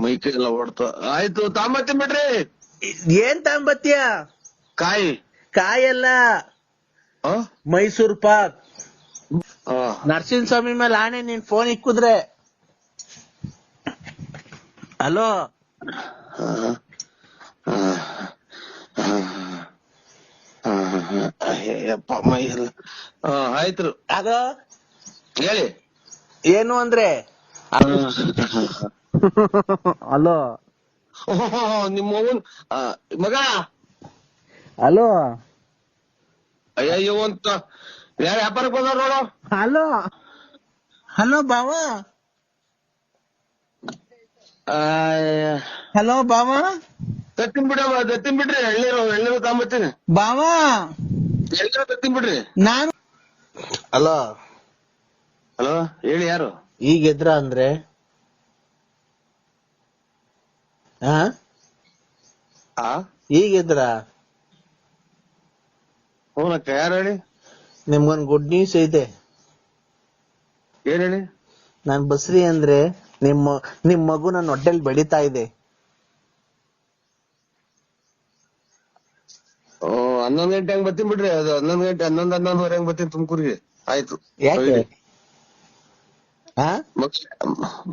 ಮೈಕೈ ಎಲ್ಲ ಓಡ್ತಾ ಆಯ್ತು ತಾಂಬತ್ತಿ ಬಿಡ್ರಿ. ಏನ್ ತಾಂಬತ್ಯ? ಕಾಯಿ ಕಾಯಲ್ಲ, ಮೈಸೂರ್ ಪಾಕ್. ಆ, ನರಸಿಂಹ ಸ್ವಾಮಿ ಮೇಲೆ ಆಣೆ, ನೀನ್ ಫೋನ್ ಇಕ್ಕುದ್ರೆ. ಹಲೋ ಆ, ಆ, ಆ, ಆ, ಅಯ್ಯಪ್ಪ ಮೈ ಎಲ್ಲ ಆಯ್ತು ಅದು ಹೇಳಿ. ಏನು ಅಂದ್ರೆ ಹಲೋ ನಿಮ್ಮ ಅವ್ವನ್ ಮಗ ಹಲೋ ಅಯ್ಯಯ್ಯೋ ಅಂತ ಯಾರ ವ್ಯಾಪಾರಕ್ಕೆ ಬಂದವ್ರ ನೋಡು. ಹಲೋ ಹಲೋ ಬಾವ, ಹಲೋ ಬಾವ, ತತ್ತಿನ ಬಿಡ್ರಿ. ಎಳ್ನೀರು ತಾಂಬತ್ತೀನಿ. ಬಾವ ಎಳ್ನೀರು ತತ್ತಿನ ಬಿಡ್ರಿ. ನಾನು. ಹಲೋ ಹಲೋ ಹೇಳಿ, ಯಾರು? ಈಗ ಎದ್ರ ಅಂದ್ರೆ ಈಗ ಎದ್ರ? ಹೂನಕ್ಕ, ಯಾರು ಹೇಳಿ? ನಿಮ್ಗೊಂದ್ ಗುಡ್ ನ್ಯೂಸ್ ಐತೆ. ಏನ್ ಹೇಳಿ? ನಾನ್ ಬಸ್ರಿ ಅಂದ್ರೆ ನಿಮ್ ಮಗು ನನ್ನ ಹೊಟ್ಟೆಲ್ ಬೆಳೀತಾ ಇದೆ. 11 ಗಂಟೆ ಹಂಗ್ ಬರ್ತೀನಿ ಬಿಡ್ರಿ. ಅದು 11 ಗಂಟೆ 11:30 ಹಂಗ್ ಬರ್ತೀನಿ ತುಮಕೂರಿಗೆ. ಆಯ್ತು. ಯಾಕೆ?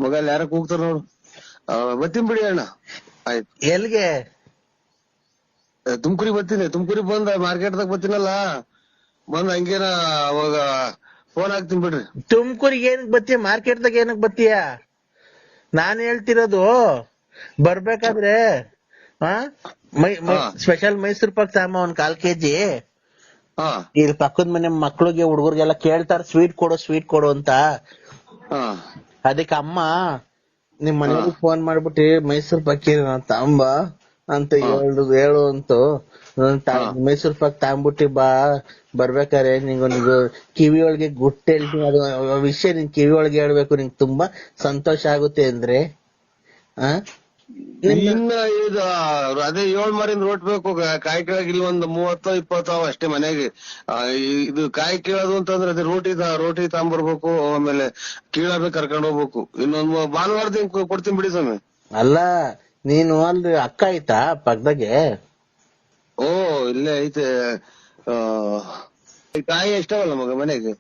ಮಗ ಯಾರ ಕೂಗ್ತಾರ ನೋಡು. ಬರ್ತೀನಿ ಬಿಡಿ ಅಣ್ಣ. ಆಯ್ತು. ಎಲ್ಗೆ? ತುಮಕೂರಿಗೆ ಬರ್ತೀನಿ. ತುಮಕೂರಿಗೆ ಬಂದ ಮಾರ್ಕೆಟ್ದಾಗ ಬರ್ತೀನಲ್ಲ, ಬಂದ್ ಹಂಗೇನ ಅವಾಗ ಫೋನ್ ಹಾಕ್ತೀನಿ ಬಿಡ್ರಿ. ತುಮಕೂರಿಗೆ ಏನಕ್ ಬತ್ತೀಯ? ಮಾರ್ಕೆಟ್ದಾಗ ಏನಕ್ ಬತ್ತೀಯ? ನಾನ್ ಹೇಳ್ತಿರೋದು, ಬರ್ಬೇಕಾದ್ರೆ ಸ್ಪೆಷಲ್ ಮೈಸೂರ್ ಪಾಕ್ ಸಾಂಬ 1 ಕಾಲ್ kg. ಇಲ್ಲಿ ಪಕ್ಕದ ಮನೆ ಮಕ್ಳಿಗೆ ಹುಡುಗರಿಗೆಲ್ಲ ಕೇಳ್ತಾರ, ಸ್ವೀಟ್ ಕೊಡು ಅಂತ. ಅದಕ್ಕೆ ಅಮ್ಮ ನಿಮ್ ಮನೆಯವ್ರಿಗೆ ಫೋನ್ ಮಾಡ್ಬಿಟ್ಟು ಮೈಸೂರ್ ಪಾಕ್ ತಾಂಬ ಅಂತ ಹೇಳು ಅಂತು. ಮೈಸೂರ್ ಪಾಕ್ ತಾಂಬಿಟ್ಟಿ ಬಾ, ಬರ್ಬೇಕಾರೆ ನಿಂಗೊಂದು ಕಿವಿ ಒಳಗೆ ಗುಟ್ಟು ಹೇಳ್ತೀನಿ, ಅದು ವಿಷಯ ನಿನ್ ಕಿವಿ ಒಳಗೆ ಹೇಳ್ಬೇಕು, ನಿಂಗೆ ತುಂಬಾ ಸಂತೋಷ ಆಗುತ್ತೆ ಅಂದ್ರೆ. ಇನ್ನ ಇದು ಅದೇ 7 ಮಾರಿಂದ ರೋಟ್ ಬೇಕು. ಕಾಯಿ ಕೇಳಕ್ ಇಲ್ಲಿ ಒಂದು 30-20 ಅಷ್ಟೇ ಮನೆಗೆ. ಇದು ಕಾಯಿ ಕೀಳೋದು ಅಂತಂದ್ರೆ ಅದೇ ರೋಟಿ ತಗೊಂಬರ್ಬೇಕು, ಆಮೇಲೆ ಕೀಳಬೇಕು, ಕರ್ಕೊಂಡ್ ಹೋಗ್ಬೇಕು. ಇನ್ನೊಂದು ಭಾನುವಾರದಿಂದ ಕೊಡ್ತೀನಿ ಬಿಡಿ ಸ್ವಾಮಿ. ಅಲ್ಲ, ನೀನು ಅಲ್ಲಿ ಅಕ್ಕ ಆಯ್ತಾ ಪಕ್ಕದಾಗೆ? ಓ, ಇಲ್ಲೇ ಐತೆ. ಕಾಯಿ ಎಷ್ಟವಲ್ಲ ಮಗ ಮನೆಗೆ.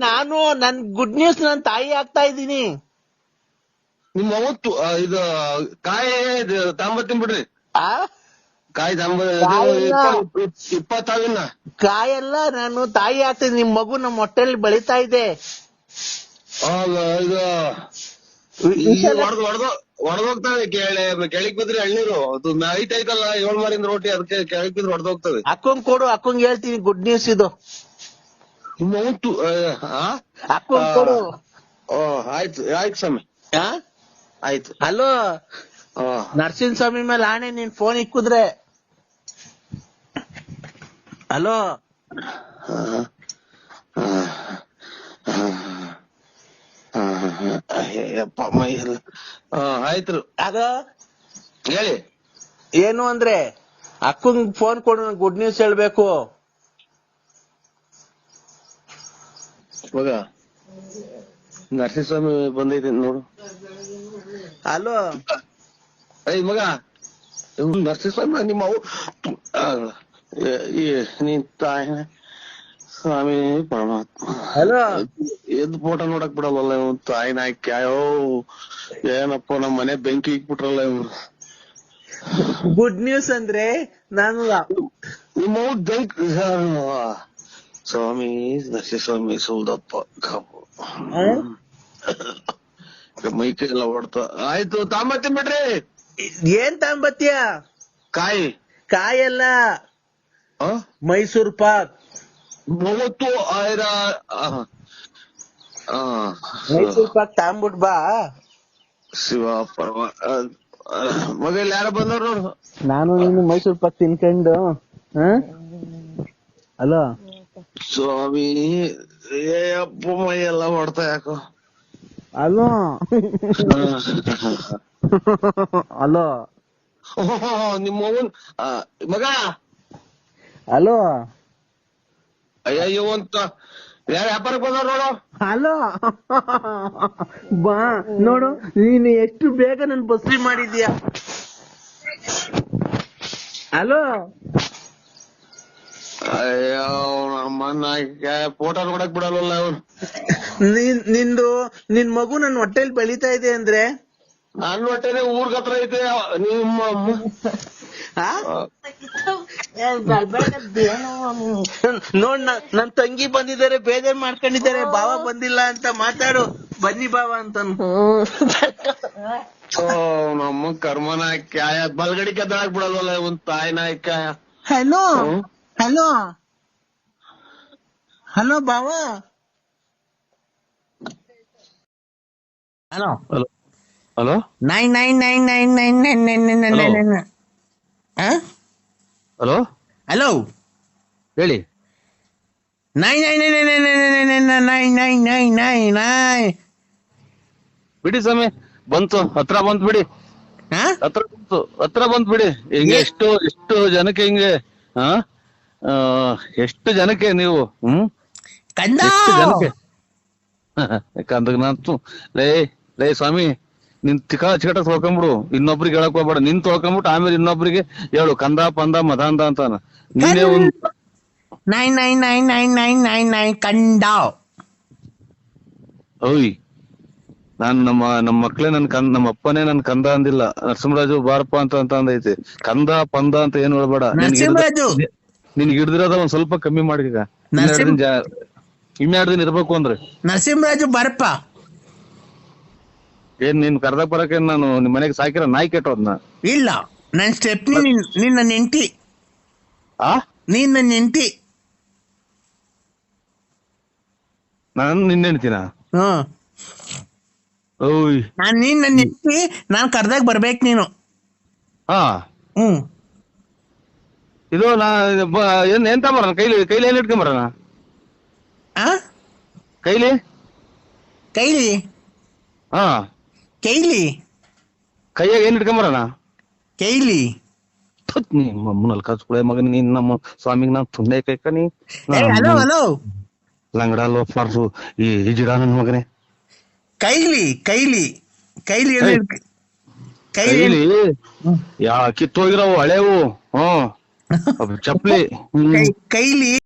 ನಾನು ನನ್ ಗುಡ್ ನ್ಯೂಸ್ ನನ್ ತಾಯಿ ಆಗ್ತಾ ಇದ್ದೀನಿ. ನಿಮ್ಮ ಅವತ್ತು ಇದು ಕಾಯಿ ತಾಂಬತ್ತೀನಿ ಬಿಡ್ರಿ. ಕಾಯಿ 20 ಕಾಯಲ್ಲ, ನಾನು ತಾಯಿ ಆಗ್ತೀನಿ. ನಿಮ್ ಮಗು ನಮ್ಮ ಹೊಟ್ಟೆಲಿ ಬೆಳೀತಾ ಇದೆ. ಇದು ಹೊಡೆದೋಗ್ತವೆ. ಕೆಳಗ್ ಬಿದ್ರಿ ಎಳ್ನೀರು. ಅದು ಹೈಟ್ ಐತಲ್ಲ 7 ಮಾರಿಂದ ರೋಟಿ, ಅದಕ್ಕೆ ಕೆಳಗ್ ಬಿದ್ರೆ ಹೊಡೆದೋಗ್ತವೆ. ಅಕ್ಕಂಗ್ ಕೊಡು, ಅಕ್ಕಂಗ್ ಹೇಳ್ತೀನಿ ಗುಡ್ ನ್ಯೂಸ್ ಇದು. ನಿಮ್ಮ ಅವತ್ತು ಅಕ್ಕಂಗ್ ಕೊಡು. ಆಯ್ತು ಸ್ವಾಮಿ, ಆಯ್ತು. ಹಲೋ ನರಸಿಂಹ ಸ್ವಾಮಿ ಮೇಲೆ ಆಣೆ, ನೀನ್ ಫೋನ್ ಇಕ್ಕುದ್ರೆ. ಹಲೋ ಅಯ್ಯಪ್ಪ ಮೈ ಎಲ್ಲ ಆಯ್ತು. ಅದು ಹೇಳಿ. ಏನು ಅಂದ್ರೆ ಅಕ್ಕಂಗ್ ಫೋನ್ ಕೊಡು, ಗುಡ್ ನ್ಯೂಸ್ ಹೇಳ್ಬೇಕು. ಮಗ ನರಸಿಂಹಸ್ವಾಮಿ ಬಂದೈತೆ ನೋಡು. ಹಲೋ ಮಗ ನರಸಿಂಹಸ್ವಾಮಿ ನಿಮ್ಮ ನೀನ್ ತಾಯಿ ಸ್ವಾಮಿ ಪರಮಾತ್ಮ. ಹಲೋ ಎದ್ ಫೋಟೋ ನೋಡಕ್ ಬಿಡಲ್ಲ ಇವ್ ತಾಯಿನ ಹಾಕಿ. ಏನಪ್ಪ ನಮ್ ಮನೆ ಬೆಂಕಿ ಇಕ್ಬಿಟ್ರಲ್ಲ ಇವ್ರು. ಗುಡ್ ನ್ಯೂಸ್ ಅಂದ್ರೆ ನಾನು ನಿಮ್ಮ ಬೆಂಕಿ. ಸ್ವಾಮಿ ನರಸಿಂಹಸ್ವಾಮಿ ಸೌದಪ್ಪ ಮೈಕೈ ಎಲ್ಲ ಓಡ್ತಾ ಆಯ್ತು ತಾಂಬತ್ತೀನಿ ಬಿಡ್ರಿ. ಏನ್ ತಾಂಬತ್ಯ? ಕಾಯಲ್ಲ, ಮೈಸೂರ್ ಪಾಕ್. 30 ಮೈಸೂರ್ ಪಾಕ್ ತಾಂಬಿಟ್ ಬಾ. ಶಿವ ಪರಮ ಮಗ ಇಲ್ಲಿ ಯಾರ ಬಂದವ್ರು ನೋಡು. ನಾನು ನೀನು ಮೈಸೂರ್ ಪಾಕ್ ತಿನ್ಕೊಂಡು. ಹಲೋ ಸ್ವಾಮಿ ಅಪ್ಪ ಮೈ ಎಲ್ಲ ಓಡ್ತಾ ಯಾಕೋ. ಹಲೋ ಹಲೋ ನಿಮ್ಮ ಅವ್ವನ್ ಮಗ. ಹಲೋ ಅಯ್ಯಯ್ಯೋ ಅಂತ ಯಾರ ವ್ಯಾಪಾರಕ್ಕೆ ಬಂದವ್ರು ನೋಡು. ಹಲೋ ಬಾ ನೋಡು, ನೀನು ಎಷ್ಟು ಬೇಗ ನನ್ ಬಸ್ರಿ ಮಾಡಿದ್ಯಾ. ಹಲೋ ಅಯ್ಯೋ ನಮ್ಮನ್ನ ಫೋಟೋ ನೋಡಕ್ ಬಿಡಲ್ವಲ್ಲ ಅವ್ರು. ನಿನ್ ಮಗು ನನ್ ಹೊಟ್ಟೆಲ್ ಬೆಳಿತಾ ಇದೆ ಅಂದ್ರೆ ನನ್ನ ಹೊಟ್ಟೆನೆ ಊರ್ಗ್ ಹತ್ರ ಐತೆ. ನಿಮ್ಮ ನೋಡ್ ನನ್ ತಂಗಿ ಬಂದಿದ್ದಾರೆ, ಬೇಜಾರ್ ಮಾಡ್ಕೊಂಡಿದ್ದಾರೆ, ಬಾವ ಬಂದಿಲ್ಲ ಅಂತ ಮಾತಾಡು. ಬನ್ನಿ ಬಾವ ಅಂತ. ನಮ್ಮ ಕರ್ಮನ ಕ್ಯಾಯ ಬಲ್ಗಡಿ ಕದ್ದಾಕ್ ಬಿಡಲ್ವಲ್ಲ ಒಂದ್ ತಾಯಿ ನಾಯ್ಕಾಯ. ಹಲೋ ಹಲೋ ಹಲೋ ಬಾವ. Hello hello 99999999. ಹಲೋ ಹಲೋ ಹೇಳಿ. 9999999999. ಬಿಡಿ ಸ್ವಾಮಿ, ಬಂತು, ಹತ್ರ ಬಂತು ಬಿಡಿ, ಹತ್ರ ಬಂತು ಬಿಡಿ. ಹಿಂಗೆ ಎಷ್ಟು ಜನಕ್ಕೆ ಹಿಂಗೆ ಎಷ್ಟು ಜನಕ್ಕೆ ನೀವು ಎಷ್ಟು ಜನಕ್ಕೆ ಕಂದಾಗ ನಾನು ಲೇ ಸ್ವಾಮಿ, ನಿನ್ ಚಿಕಟ ತೊಳ್ಕೊಂಬಿಡು, ಇನ್ನೊಬ್ರಿಗೆ ಹೇಳಕ್ ಹೋಗ್ಬೇಡ. ನಿನ್ ತೊಳ್ಕೊಂಬಿಟ್ಟು ಆಮೇಲೆ ಇನ್ನೊಬ್ರಿಗೆ ಹೇಳು ಕಂದ ಪಂದ ಮದಾಂದ ಅಂತಾನ. ನೀನೇ ಒಂದ್ 99999999 ಕಂಡ. ಓಯ್, ನಾನ್ ನಮ್ಮ ಮಕ್ಳೇ ನಮ್ಮ ಅಪ್ಪನೇ ನನ್ ಕಂದ ಅಂದಿಲ್ಲ. ನರಸಿಂಹರಾಜು ಬಾರಪ್ಪ ಅಂತ ಅಂದೈತಿ. ಕಂದ ಪಂದ ಅಂತ ಏನ್ ಹೇಳ್ಬೇಡ. ನಿನ್ಗೆ ಹಿಡ್ದಿರೋದ ಒಂದ್ ಸ್ವಲ್ಪ ಕಮ್ಮಿ ಮಾಡಿಗ. ಇನ್ನೆರಡು ದಿನ ಇರ್ಬೇಕು ಅಂದ್ರೆ ನರಸಿಂಹರಾಜು ಬಾರಪ್ಪ. ಏನ್ ನೀನ್ ಕರ್ದಕ್ ಬರಕ್ಕೆ ನಾನು ನಿಮ್ ಮನೆಗೆ ಸಾಕಿರ ನಾಯಿ ಕೆಟ್ಟೋದ್ನ? ಇಲ್ಲ, ನನ್ ಸ್ಟೆಪ್ನಿ ನಿನ್ನ ನೆಂಟಿ. ನೀನ್ ನನ್ನ ನೆಂಟಿ. ನಾನು ನಿನ್ನೆ ನೆನ್ತಿನ? ಓಯ್, ನೀನ್ ನನ್ನ ನೆಂಟಿ, ನಾನ್ ಕರ್ದಾಗ ಬರ್ಬೇಕು ನೀನು. ಇದು ಎಂತ ಬರೋಣ ಕೈಲಿ ಏನ್ ಇಟ್ಕೊಂಬರೋಣ? ಕೈಲಿ ಕೈಯಾಗ ಏನ್ ಇಟ್ಕೊಂಬರೋಣ? ನಿಮ್ಮಲ್ಲಿ ಕಚ್ಕೊಳೆ ಮಗನ, ನೀನ್ ನಮ್ಮ ಸ್ವಾಮಿಗ್ ನಾನ್ ತುಂಡೆ ಕೈಕನಿ ಲಂಗಡ ಲೋಫಾರ್ಸು ಈ ಜಿಡ ನನ್ ಮಗನೇ. ಕೈಲಿ ಕಿತ್ತೋಗಿರವು ಹಳೇವು ಚಪ್ಲಿ ಕೈಲಿ